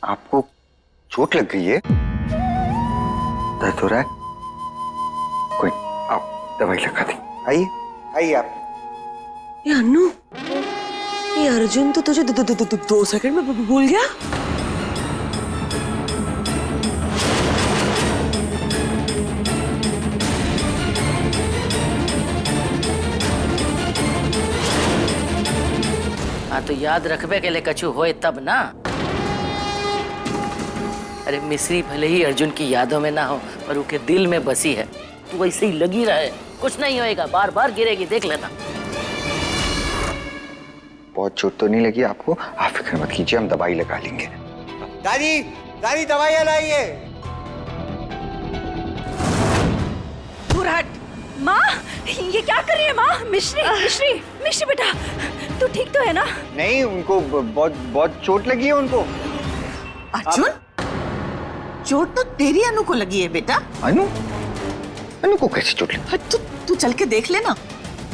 आपको चोट लग गई है? दर्द हो रहा है? कोई आओ दवाई लगा दी। आइए आइए आप। ये अन्नू, ये अर्जुन तो तुझे 2 सेकंड में भूल गया। हाँ तो याद रखबे के लिए कछु होए तब ना। अरे मिश्री भले ही अर्जुन की यादों में ना हो पर उसके दिल में बसी है। तू वैसे ही लगी रहे, कुछ नहीं होएगा, बार बार गिरेगी, देख लेना। बहुत चोट तो नहीं लगी आपको, आप फिक्र मत कीजिए, हम दवाई लगा लेंगे। दादी दादी दवाइयाँ लाइए। दूर हट। माँ, ये क्या कर रही है माँ? मिश्री मिश्री मिश्री बेटा, तू ठीक तो है ना? नहीं, उनको बहुत चोट लगी है उनको। अर्जुन, चोट तो तेरी अनु को लगी है बेटा। अनु? अनु को कैसे चोट लगी? तू चल के देख लेना।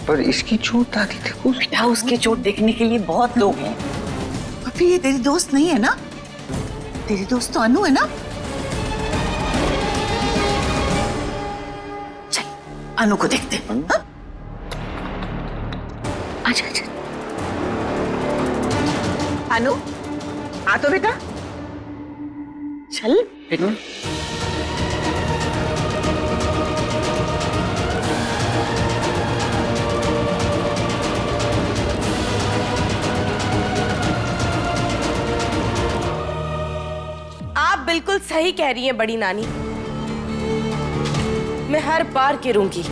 पर इसकी चोट दादी देखो। बेटा उसकी चोट देखने के लिए बहुत लोग हैं। और फिर ये तेरी दोस्त नहीं है ना? तेरी दोस्त तो अनु है ना? चल अनु को देखते हैं। हाँ? आजा आजा। अनु आ तो बेटा, चल बेटा। आप बिल्कुल सही कह रही हैं बड़ी नानी। मैं हर बार गिरूंगी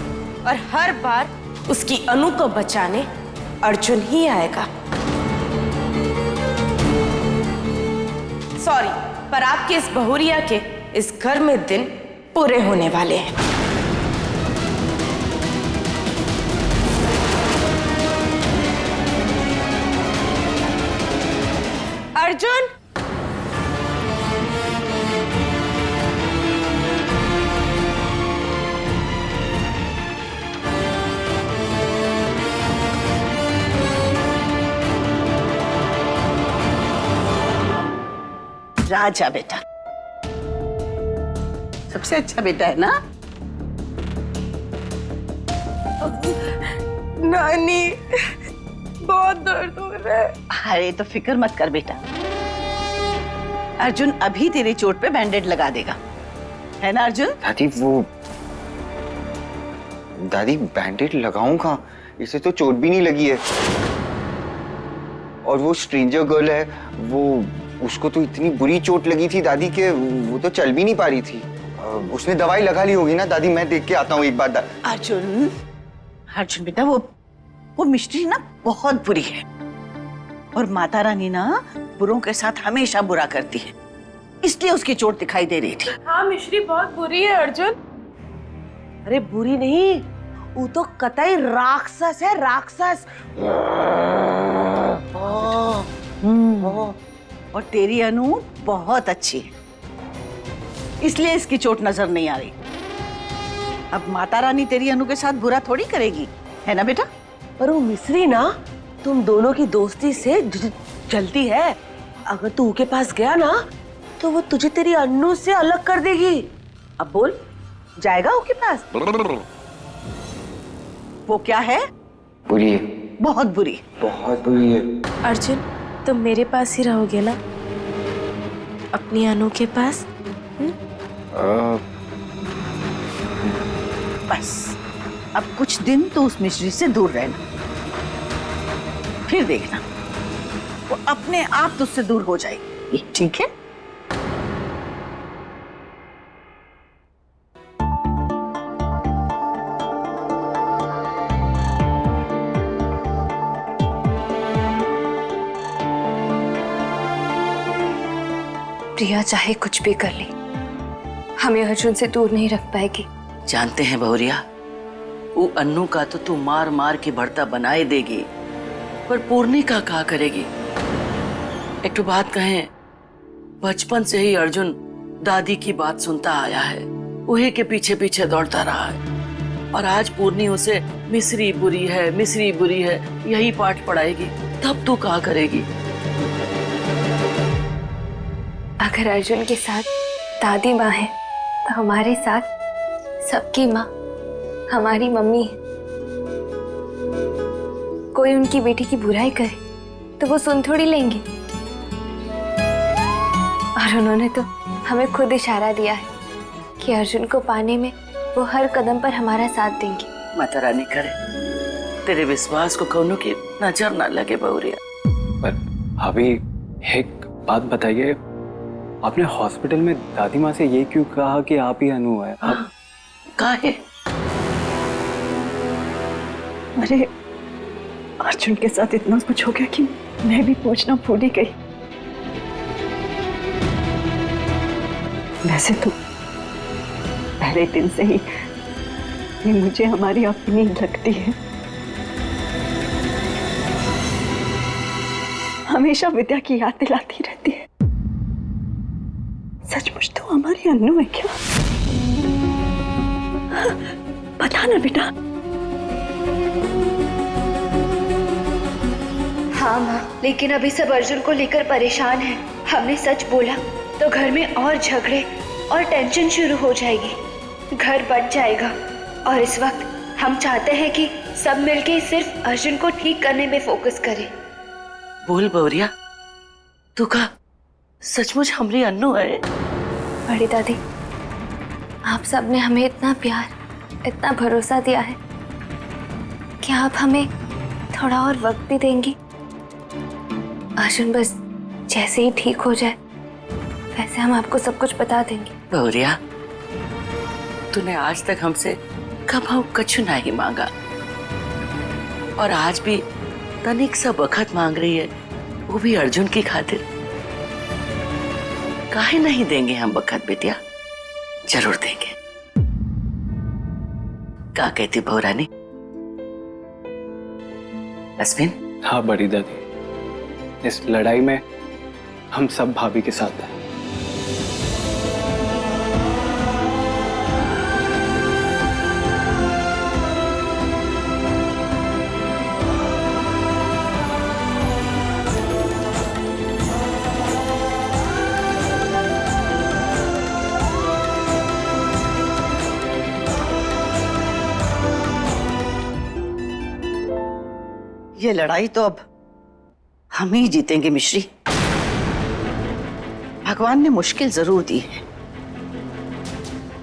और हर बार उसकी अनु को बचाने अर्जुन ही आएगा। सॉरी, पर आपके इस बहुरिया के इस घर में दिन पूरे होने वाले हैं। अर्जुन, राजा बेटा सबसे अच्छा बेटा है ना? नानी बहुत दर्द हो रहा है। अरे तो फिक्र मत कर बेटा, अर्जुन अभी तेरी चोट पे बैंडेड लगा देगा, है ना अर्जुन? दादी बैंडेड लगाऊं कहाँ? इसे तो चोट भी नहीं लगी है। और वो स्ट्रेंजर गर्ल है, वो उसको तो इतनी बुरी चोट लगी थी दादी के वो तो चल भी नहीं पा रही थी। उसने दवाई लगा ली होगी ना दादी, मैं देख के आता हूँ एक बार। अर्जुन अर्जुन बेटा, वो मिश्री ना बहुत बुरी है और माता रानी ना बुरों के साथ हमेशा बुरा करती है, इसलिए उसकी चोट दिखाई दे रही थी। हाँ, मिश्री बहुत बुरी है अर्जुन। अरे बुरी नहीं, वो तो कतई राक्षस है, राक्षस। और तेरी अनु बहुत अच्छी है, इसलिए इसकी चोट नजर नहीं आ रही। अब माता रानी तेरी अनु के साथ बुरा थोड़ी करेगी, है ना बेटा? पर वो मिश्री ना तुम दोनों की दोस्ती से जलती है। अगर तू के पास गया ना तो वो तुझे तेरी अन्नू से अलग कर देगी। अब बोल, जाएगा उसके पास? वो क्या है? बुरी है, बहुत बुरी। बहुत बुरी है। अर्जुन, तुम मेरे पास ही रहोगे ना, अपनी अनु के पास? बस अब कुछ दिन तो उस मिश्री से दूर रहना, फिर देखना वो अपने आप तुझसे दूर हो जाएगी, ठीक है? प्रिया चाहे कुछ भी कर ले, हमें अर्जुन से दूर नहीं रख पाएगी। जानते हैं बहुरिया, वो अन्नू का तो तू मार मार के भरता बनाए देगी, पर पूर्णी का क्या करेगी? एक तो बात कहें, बचपन से ही अर्जुन दादी की बात सुनता आया है, वही के पीछे पीछे दौड़ता रहा है, और आज पूर्णी उसे मिश्री बुरी है, मिश्री बुरी है यही पाठ पढ़ाएगी, तब तू क्या करेगी? अगर अर्जुन के साथ दादी माँ है तो हमारे साथ सबकी माँ हमारी मम्मी है। कोई उनकी बेटी की बुराई करे तो वो सुन थोड़ी लेंगे। और उन्होंने तो हमें खुद इशारा दिया है कि अर्जुन को पाने में वो हर कदम पर हमारा साथ देंगे। माता रानी करे तेरे विश्वास को कौनों की नजर ना लगे बहुरिया। पर भाभी एक बात बताइए, आपने हॉस्पिटल में दादी माँ से ये क्यों कहा कि आप ही अनु है? आप काहे? अरे अर्जुन के साथ इतना कुछ हो गया कि मैं भी पूछना भूल ही गई। वैसे तो पहले दिन से ही ये मुझे हमारी अपनी लगती है। हमेशा विद्या की याद दिलाती रहती है। सचमुच तो हमारी अन्नू है क्या? पता ना बेटा। हाँ माँ, लेकिन अभी सब अर्जुन को लेकर परेशान है। हमने सच बोला तो घर में और झगड़े और टेंशन शुरू हो जाएगी, घर बट जाएगा। और इस वक्त हम चाहते हैं कि सब मिलके सिर्फ अर्जुन को ठीक करने में फोकस करें। बोल बहुरिया, तू का सचमुच हमारी अन्नू है? बड़ी दादी, आप सब ने हमें इतना प्यार, इतना भरोसा दिया है कि आप हमें थोड़ा और वक्त भी देंगी। अर्जुन बस जैसे ही ठीक हो जाए वैसे हम आपको सब कुछ बता देंगे। बहुरिया, तूने आज तक हमसे कभी कुछ नहीं मांगा और आज भी तनिक सा वक्त मांग रही है, वो भी अर्जुन की खातिर। काहे नहीं देंगे हम वक्त बेटिया, जरूर देंगे। क्या कहती बहुरानी? अश्विन? हाँ बड़ी दादी, इस लड़ाई में हम सब भाभी के साथ हैं। ये लड़ाई तो अब हम ही जीतेंगे मिश्री। भगवान ने मुश्किल जरूर दी है,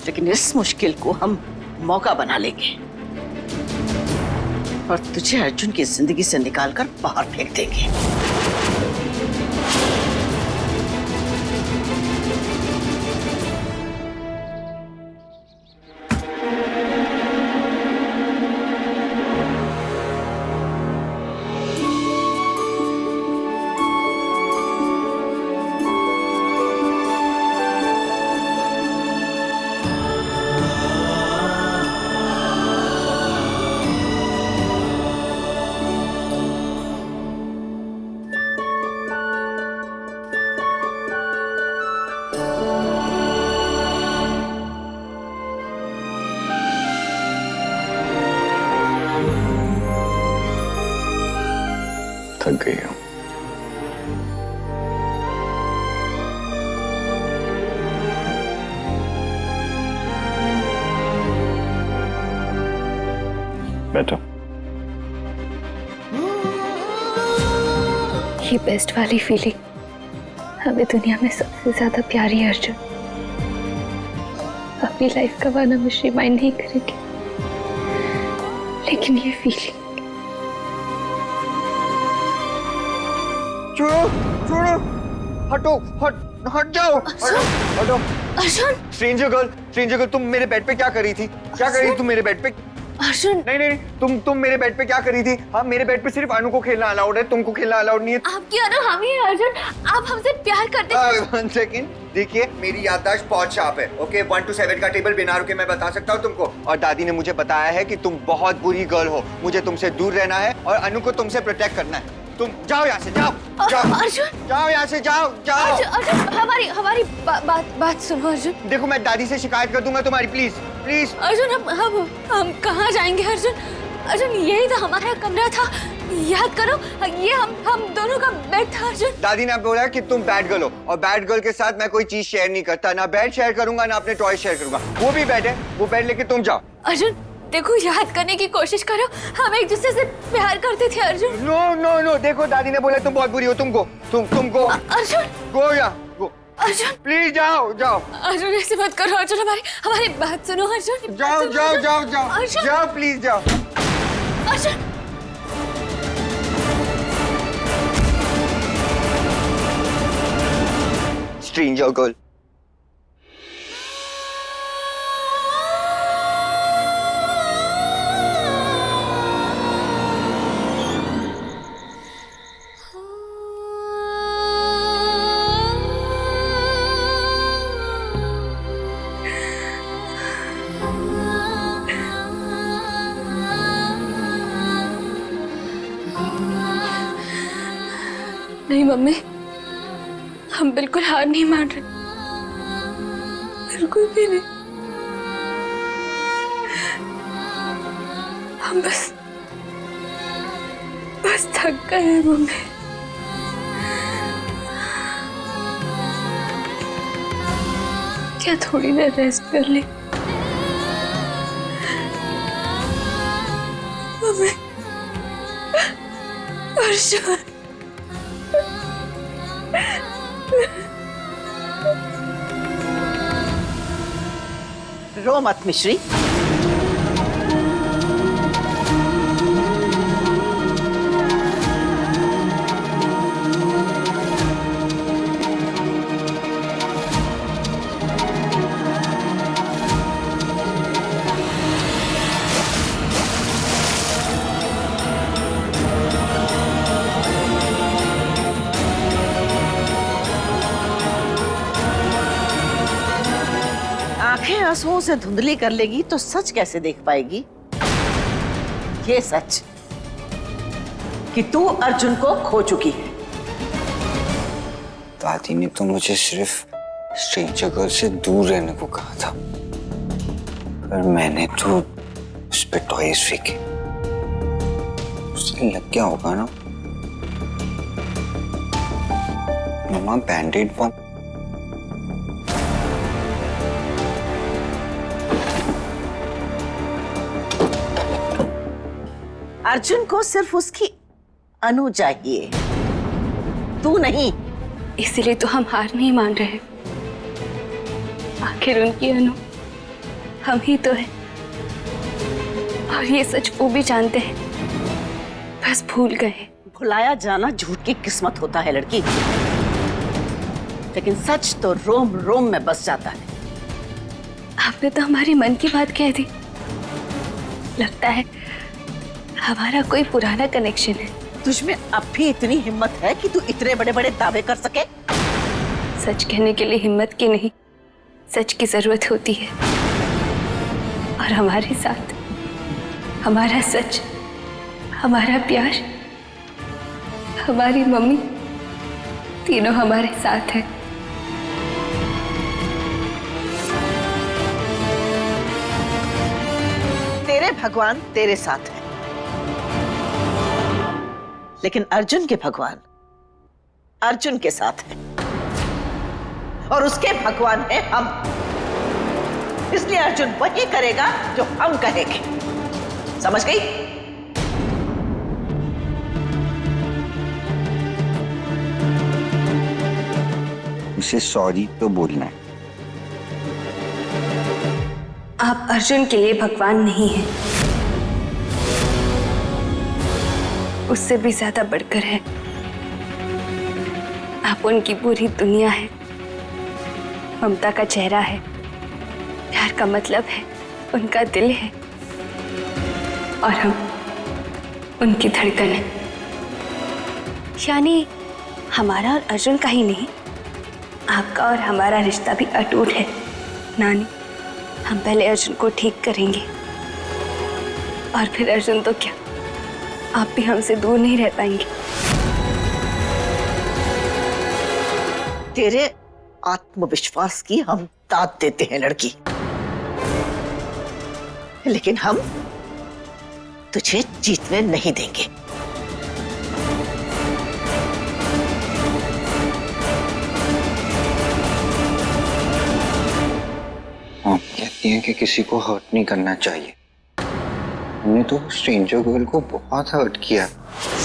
लेकिन इस मुश्किल को हम मौका बना लेंगे और तुझे अर्जुन की जिंदगी से निकालकर बाहर फेंक देंगे। थक गई हूँ। बैठो। ये बेस्ट वाली फीलिंग हमें दुनिया में सबसे ज्यादा प्यारी है अर्जुन। अपनी लाइफ का वाना मिश्री माइंड नहीं करेंगे, लेकिन ये फीलिंग। छोड़ो छोड़ो, हटो, हट जाओ, हटो। अर्जुन! स्ट्रेंजर गर्ल, तुम मेरे बेड पे क्या कर रही थी? क्या कर रही थी तुम मेरे बेड पे? अर्जुन! नहीं, तुम मेरे बेड पे क्या कर रही थी? हाँ, मेरे बेड पे सिर्फ अनु को खेलना अलाउड है, तुमको खेलना अलाउड नहीं है। आपकी अनु हम ही है अर्जुन, आप हमसे प्यार करते हैं। 1 सेकेंड, देखिए मेरी याददाश्त बहुत शार्प है। ओके, 1 to 7 का टेबल बिना रुके मैं बता सकता हूँ तुमको। और दादी ने मुझे बताया है कि तुम बहुत बुरी गर्ल हो, मुझे तुमसे दूर रहना है और अनु को तुमसे प्रोटेक्ट करना है। तुम जाओ यहाँ से, जाओ। अर्जुन! जाओ यहाँ से, जाओ। अर्जुन, हमारी बात सुनो अर्जुन। देखो, मैं दादी से शिकायत कर दूंगा तुम्हारी, प्लीज। अर्जुन, हम कहाँ जाएंगे अर्जुन? अर्जुन, यही तो हमारा कमरा था, याद करो, ये हम दोनों का बेड था अर्जुन। दादी ने बोला कि तुम बैड गर्ल हो और बैड गर्ल के साथ मैं कोई चीज शेयर नहीं करता, ना बेड शेयर करूंगा ना अपने टॉय शेयर करूंगा। वो भी बेड है, वो बेड लेके तुम जाओ। अर्जुन देखो, याद करने की कोशिश करो, हम एक दूसरे से प्यार करते थे अर्जुन। नो नो नो, देखो दादी ने बोला तुम बहुत बुरी हो, तुम गो, तुम गो। अर्जुन गो या गो, अर्जुन प्लीज जाओ जाओ। अर्जुन ऐसे मत करो अर्जुन, हमारी बात सुनो अर्जुन। जाओ जाओ जाओ जाओ अर्जुन जाओ, प्लीज जाओ। Arjun stranger girl. नहीं मम्मी, हम बिल्कुल हार नहीं मान रहे, बिल्कुल भी नहीं। हम बस थक गए हैं मम्मी। क्या थोड़ी देर रेस्ट कर ले मम्मी? अर्जुन रो मत मिश्री। आंखें आंसुओं से धुंधली कर लेगी तो सच कैसे देख पाएगी? ये सच कि तू अर्जुन को खो चुकी है। दादी ने तो मुझे सिर्फ स्ट्रेंजर गर्ल से दूर रहने को कहा था, पर मैंने तो उस पे टॉयज फेंके। उसे लग गया होगा ना। मम्मा बैंडेड बम। अर्जुन को सिर्फ उसकी अनु चाहिए, तू नहीं। इसीलिए तो हम हार नहीं मान रहे। आखिर उनकी अनु हम ही तो है, और ये सच वो भी जानते हैं, बस भूल गए। भुलाया जाना झूठ की किस्मत होता है लड़की, लेकिन सच तो रोम रोम में बस जाता है। आपने तो हमारी मन की बात कह दी। लगता है हमारा कोई पुराना कनेक्शन है। तुझमें अब भी इतनी हिम्मत है कि तू इतने बड़े बड़े दावे कर सके? सच कहने के लिए हिम्मत की नहीं, सच की जरूरत होती है। और हमारे साथ हमारा सच, हमारा प्यार, हमारी मम्मी, तीनों हमारे साथ है। तेरे भगवान तेरे साथ है, लेकिन अर्जुन के भगवान अर्जुन के साथ है, और उसके भगवान है हम। इसलिए अर्जुन वही करेगा जो हम कहेंगे। समझ गई? उसे सॉरी तो बोलना है। आप अर्जुन के लिए भगवान नहीं हैं, उससे भी ज्यादा बढ़कर है। आप उनकी पूरी दुनिया है, ममता का चेहरा है, प्यार का मतलब है, उनका दिल है, और हम उनकी धड़कन है। यानी हमारा और अर्जुन का ही नहीं, आपका और हमारा रिश्ता भी अटूट है। नानी, हम पहले अर्जुन को ठीक करेंगे, और फिर अर्जुन तो क्या, आप भी हमसे दूर नहीं रह पाएंगे। तेरे आत्मविश्वास की हम दाद देते हैं लड़की, लेकिन हम तुझे जीतने नहीं देंगे। मॉम कहती हैं कि किसी को हर्ट नहीं करना चाहिए। हमने तो स्ट्रेंजर गर्ल को बहुत हर्ट किया।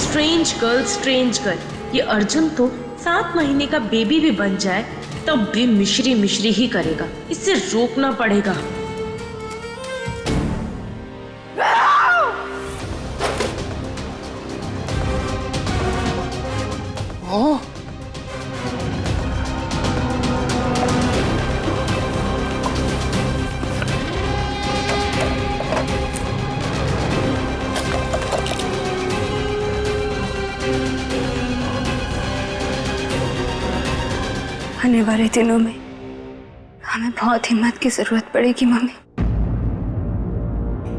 स्ट्रेंज गर्ल, ये अर्जुन तो 7 महीने का बेबी भी बन जाए तब भी मिश्री मिश्री ही करेगा। इसे रोकना पड़ेगा। आने वाले दिनों में हमें बहुत हिम्मत की जरूरत पड़ेगी मम्मी,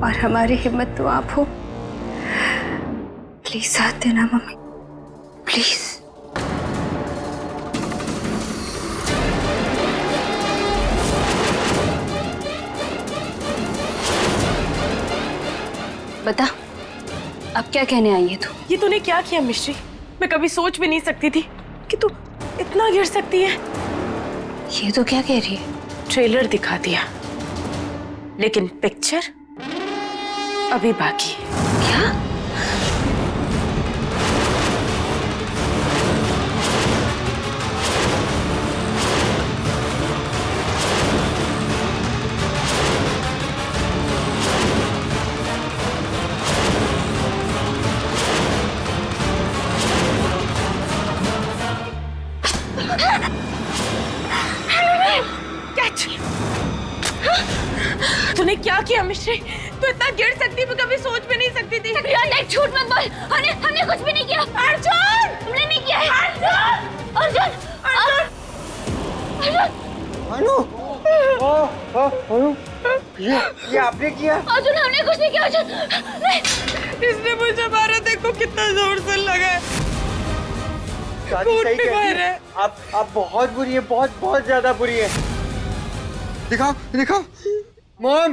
और हमारी हिम्मत तो आप हो। प्लीज साथ देना मम्मी, प्लीज। बता, अब क्या कहने आई है तू? ये तूने क्या किया मिश्री? मैं कभी सोच भी नहीं सकती थी कि तू इतना गिर सकती है। ये तो क्या कह रही है? ट्रेलर दिखा दिया, लेकिन पिक्चर अभी बाकी है। क्या? तूने क्या किया मिश्री? तू इतना गिर सकती, मैं कभी सोच भी नहीं सकती थी। झूठ मत बोल, हमने कुछ भी नहीं किया। अर्जुन, हमने नहीं किया है। अर्जुन, अर्जुन, अर्जुन, अनु ये आपने किया? अर्जुन, हमने कुछ नहीं किया। अर्जुन, इसने मुझे मारा, देखो कितना जोर से लगा है। दादी सही भी कहती बाहर है। है। आप बहुत बुरी है, बहुत ज्यादा बुरी है। दिखाओ दिखाओ। मॉम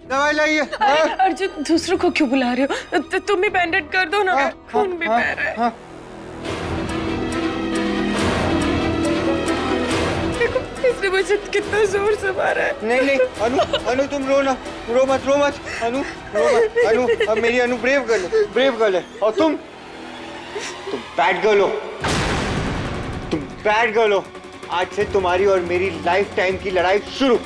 दवाई लाइए। अर्जुन, दूसरों को क्यों बुला रहे हो? तुम ही बैंडेड कर दो ना। खून भी बह रहा है। देखो इसने मुझे कितना जोर से मारा है। नहीं अनु तुम रो मत अनु रो मत। अब मेरी अनु ब्रेव गर्ल है। और तुम बैड गर्ल हो। आज से तुम्हारी और मेरी लाइफ टाइम की लड़ाई शुरू।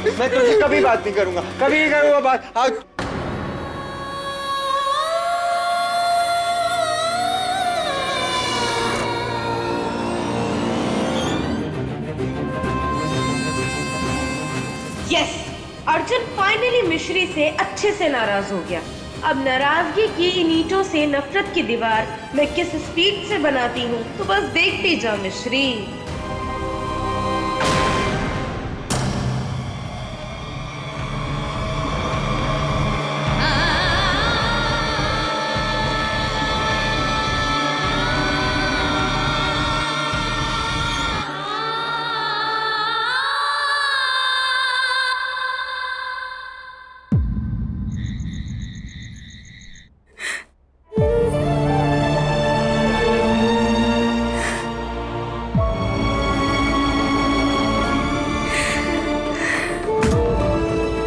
मैं तुझसे कभी बात नहीं करूंगा, कभी नहीं करूंगा बात। आज यस, अर्जुन फाइनली मिश्री से अच्छे से नाराज हो गया। अब नाराजगी की इन ईंटों से नफरत की दीवार मैं किस स्पीड से बनाती हूँ, तो बस देखती जा मिश्री।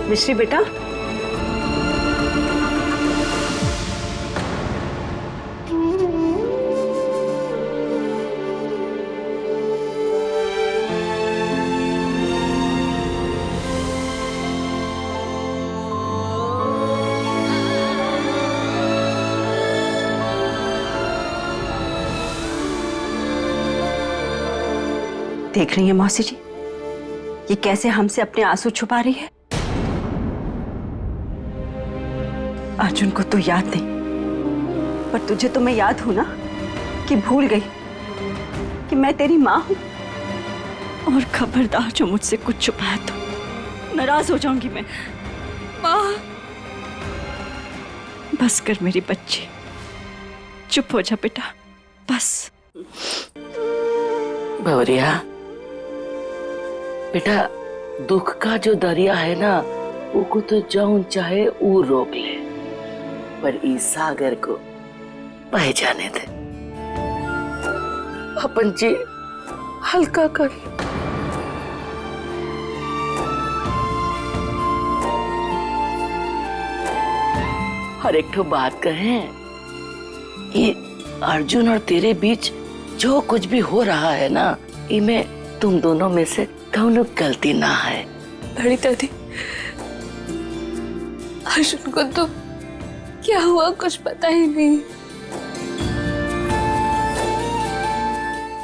मिश्री बेटा, देख रही है मौसी जी, ये कैसे हमसे अपने आंसू छुपा रही है। अर्जुन को तो याद नहीं, पर तुझे तो मैं याद हूं ना, कि भूल गई कि मैं तेरी माँ हूं। और खबरदार जो मुझसे कुछ छुपाया तो नाराज हो जाऊंगी मैं। माँ, बस कर मेरी बच्ची, चुप हो जा बेटा, बस। भवरिया बेटा, दुख का जो दरिया है ना, वो तो जाऊं चाहे वो रोक ले, पर इस सागर को बह जाने दे। अपन जी हल्का कर। और एक ठो बात कहें, ये अर्जुन और तेरे बीच जो कुछ भी हो रहा है ना, इमें तुम दोनों में से कौनो गलती ना है। बड़ी दादी, अर्जुन को तो क्या हुआ कुछ पता ही नहीं।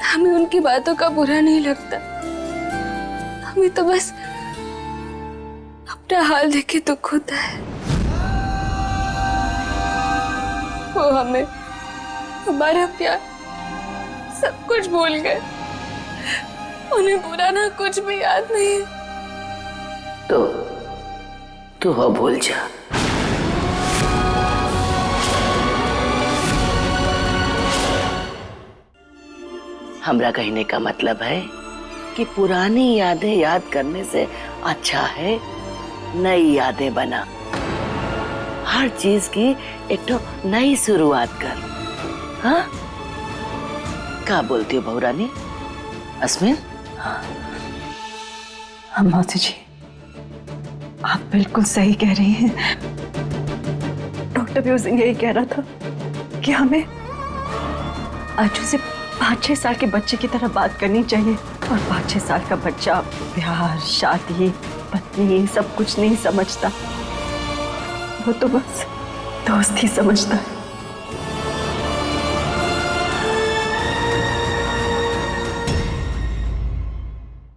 हमें उनकी बातों का बुरा नहीं लगता, हमें तो बस अपना हाल देख के दुख होता है। वो हमें, हमारा प्यार सब कुछ भूल गए, उन्हें बुरा ना कुछ भी याद नहीं। तो तू वो भूल जा। हमरा कहने का मतलब है कि पुरानी यादें याद करने से अच्छा है नई यादें बना। हर चीज की एक तो नई शुरुआत कर। हाँ, क्या बोलती हो बहू रानी? अस्मिन? हाँ। मौसी जी, आप बिल्कुल सही कह रही हैं। डॉक्टर भी उस दिन यही कह रहा था कि हमें अर्जुन से 5-6 साल के बच्चे की तरह बात करनी चाहिए, और 5-6 साल का बच्चा प्यार, शादी, पत्नी सब कुछ नहीं समझता, वो तो बस दोस्त ही समझता है।